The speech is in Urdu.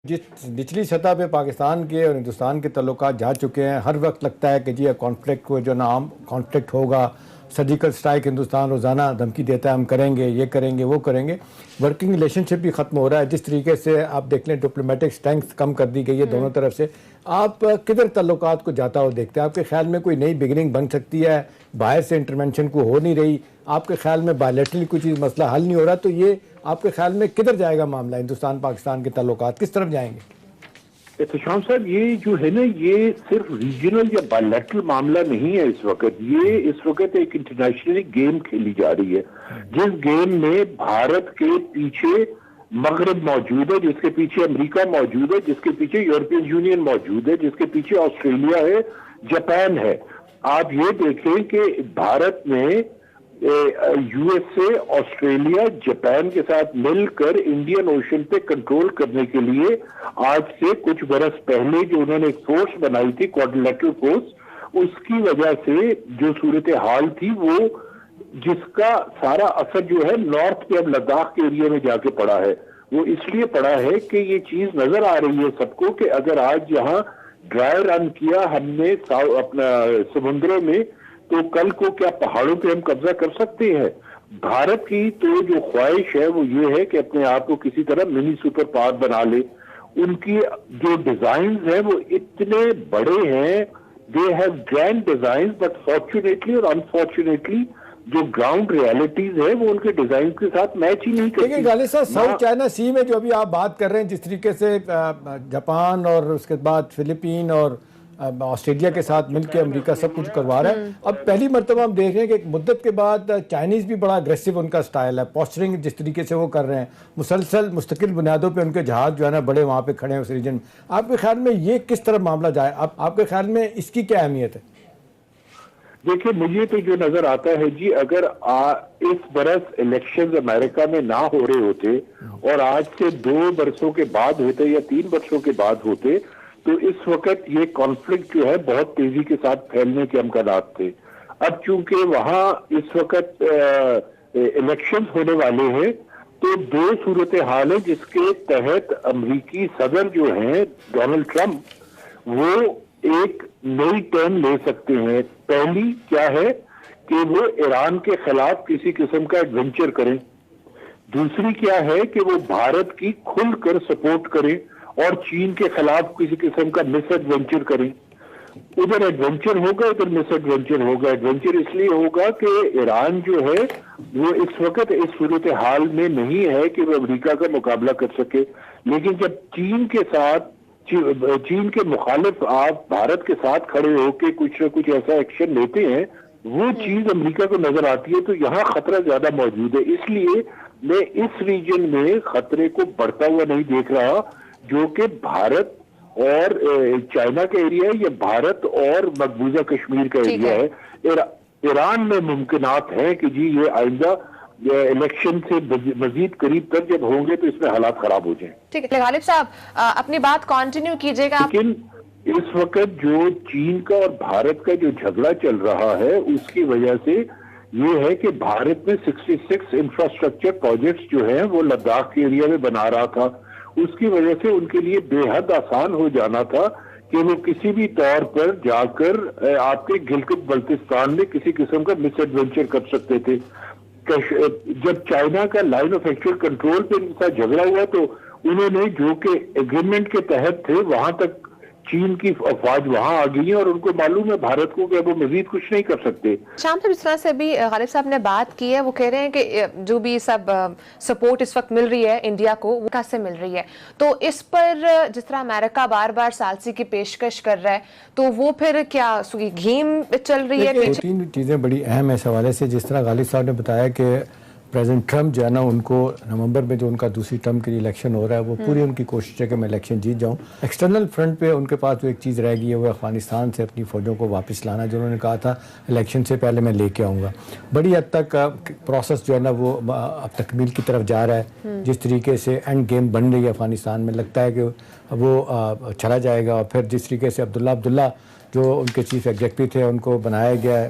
جس نچلی سطح پہ پاکستان کے اور ہندوستان کے تعلقات جا چکے ہیں، ہر وقت لگتا ہے کہ جی کانفلکٹ کو جو نام کانفلکٹ ہوگا، سرجیکل سٹرائک ہندوستان روزانہ دھمکی دیتا ہے ہم کریں گے، یہ کریں گے، وہ کریں گے. ورکنگ ریلیشن شپ بھی ختم ہو رہا ہے. جس طریقے سے آپ دیکھ لیں ڈپلومیٹک اسٹرینگتھ کم کر دی گئی ہے دونوں طرف سے. آپ کدھر تعلقات کو جاتا ہو دیکھتے ہیں؟ آپ کے خیال میں کوئی نئی بگننگ بن سکتی ہے؟ باہر سے انٹرونشن کو ہو نہیں رہی، آپ کے خیال میں بائیلیٹرلی کوئی چیز مسئلہ حل نہیں ہو رہا، تو یہ آپ کے خیال میں کدھر جائے گا معاملہ؟ ہندوستان پاکستان کے تعلقات کس طرف جائیں گے؟ احتشام صاحب، یہ جو ہے نا، یہ صرف ریجنل یا بائیلیٹرل معاملہ نہیں ہے اس وقت. یہ اس وقت ایک انٹرنیشنلی گیم کھیلی جا رہی ہے، جس گیم میں بھارت کے پیچھے مغرب موجود ہے، جس کے پیچھے امریکہ موجود ہے، جس کے پیچھے یورپین یونین موجود ہے، جس کے پیچھے آسٹریلیا ہے، جاپان ہے. آپ یہ دیکھیں کہ بھارت میں U S A, Australia, Japan کے ساتھ مل کر انڈین اوشن پہ کنٹرول کرنے کے لیے آج سے کچھ برس پہلے جو انہوں نے ایک فورس بنائی تھی، کوارڈینیٹر فورس، اس کی وجہ سے جو صورتحال تھی، وہ جس کا سارا اثر جو ہے نارتھ پہ اب لداخ کے ایریا میں جا کے پڑا ہے. وہ اس لیے پڑا ہے کہ یہ چیز نظر آ رہی ہے سب کو کہ اگر آج یہاں ڈرائی رن کیا ہم نے اپنا سمندروں میں، تو کل کو کیا پہاڑوں پہ ہم قبضہ کر سکتے ہیں؟ بھارت کی تو جو خواہش ہے وہ یہ ہے کہ اپنے آپ کو کسی طرح منی سپر پاور بنا لے. ان کی جو ڈیزائنز ہیں وہ اتنے بڑے ہیں، they have grand designs, but fortunately اور انفارچونیٹلی جو گراؤنڈ ریالٹیز ہے وہ ان کے ڈیزائن کے ساتھ میچ ہی نہیں کرتی. لیکن غالب صاحب، ساؤتھ چائنا سی میں جو ابھی آپ بات کر رہے ہیں، جس طریقے سے جاپان اور اس کے بعد فلپین اور آسٹریلیا کے ساتھ مل کے امریکہ سب کچھ کروا رہا ہے، اب پہلی مرتبہ ہم دیکھ رہے ہیں کہ ایک مدت کے بعد چائنیز بھی بڑا اگریسو ان کا سٹائل ہے، پوسچرنگ جس طریقے سے وہ کر رہے ہیں، مسلسل مستقل بنیادوں پہ ان کے جہاز جو ہے نا بڑے وہاں پہ کھڑے ہیں اس ریجن میں. آپ کے خیال میں یہ کس طرح معاملہ جائے؟ آپ کے خیال میں اس کی کیا اہمیت ہے؟ دیکھیں، مجھے تو جو نظر آتا ہے جی، اگر اس برس الیکشنز امریکہ میں نہ ہو رہے ہوتے اور آج سے 2 برسوں کے بعد ہوتے یا 3 برسوں کے بعد ہوتے، تو اس وقت یہ کانفلکٹ جو ہے بہت تیزی کے ساتھ پھیلنے کے امکانات تھے. اب چونکہ وہاں اس وقت الیکشنز ہونے والے ہیں، تو 2 صورتحال ہیں جس کے تحت امریکی صدر جو ہیں ڈونلڈ ٹرمپ، وہ ایک نئی ٹرن لے سکتے ہیں. پہلی کیا ہے کہ وہ ایران کے خلاف کسی قسم کا ایڈونچر کریں. دوسری کیا ہے کہ وہ بھارت کی کھل کر سپورٹ کریں اور چین کے خلاف کسی قسم کا مس ایڈونچر کریں. ادھر ایڈونچر ہوگا، ادھر مس ایڈونچر ہوگا. ایڈونچر اس لیے ہوگا کہ ایران جو ہے وہ اس وقت اس صورتحال میں نہیں ہے کہ وہ امریکہ کا مقابلہ کر سکے. لیکن جب چین کے مخالف آپ بھارت کے ساتھ کھڑے ہو کے کچھ نہ کچھ ایسا ایکشن لیتے ہیں، وہ چیز امریکہ کو نظر آتی ہے، تو یہاں خطرہ زیادہ موجود ہے. اس لیے میں اس ریجن میں خطرے کو بڑھتا ہوا نہیں دیکھ رہا، جو کہ بھارت اور چائنا کا ایریا ہے یا بھارت اور مقبوضہ کشمیر کا ایریا ہے. ایران میں ممکنات ہیں کہ جی یہ آئندہ الیکشن سے مزید قریب تر جب ہوں گے تو اس میں حالات خراب ہو جائیں. ٹھیک ہے غالب صاحب، اپنی بات کنٹینیو کیجئے گا. لیکن اس وقت جو چین کا اور بھارت کا جو جھگڑا چل رہا ہے، اس کی وجہ سے یہ ہے کہ بھارت میں 66 انفراسٹرکچر پروجیکٹس جو ہیں وہ لداخ کے ایریا میں بنا رہا تھا. اس کی وجہ سے ان کے لیے بے حد آسان ہو جانا تھا کہ وہ کسی بھی طور پر جا کر آپ کے گلگت بلتستان میں کسی قسم کا مس ایڈونچر کر سکتے تھے. جب چائنا کا لائن آف ایکچوئل کنٹرول پہ ان کے ساتھ جھگڑا ہوا تو انہوں نے، جو کہ ایگریمنٹ کے تحت تھے، وہاں تک چین کی افواج وہاں آ گئی ہیں اور ان کو معلوم ہے بھارت کو کہ وہ مزید کچھ نہیں کر سکتے. شام صاحب، اس طرح سے بھی غالب صاحب نے بات کی ہے، وہ کہہ رہے ہیں کہ جو بھی سب سپورٹ اس وقت مل رہی ہے انڈیا کو، وہ کہاں سے مل رہی ہے؟ تو اس پر جس طرح امریکہ بار بار ثالثی کی پیشکش کر رہا ہے، تو وہ پھر کیا گیم چل رہی ہے؟ 2-3 چیزیں بڑی اہم ہیں اس حوالے سے. جس طرح غالب صاحب نے بتایا کہ پریزیڈنٹ ٹرمپ جو ہے نا، ان کو نومبر میں جو ان کا دوسری ٹرم کے لیے الیکشن ہو رہا ہے، وہ پوری ان کی کوشش ہے کہ میں الیکشن جیت جاؤں. ایکسٹرنل فرنٹ پہ ان کے پاس جو ایک چیز رہ گئی ہے وہ افغانستان سے اپنی فوجوں کو واپس لانا، جو انہوں نے کہا تھا الیکشن سے پہلے میں لے کے آؤں گا. بڑی حد تک پروسیس جو ہے نا وہ اب تکمیل کی طرف جا رہا ہے. جس طریقے سے اینڈ گیم بن رہی ہے افغانستان میں، لگتا ہے کہ وہ چلا جائے گا. اور پھر جس طریقے سے عبداللہ جو ان کے چیف ایگزیکٹو تھے، ان کو بنایا گیا ہے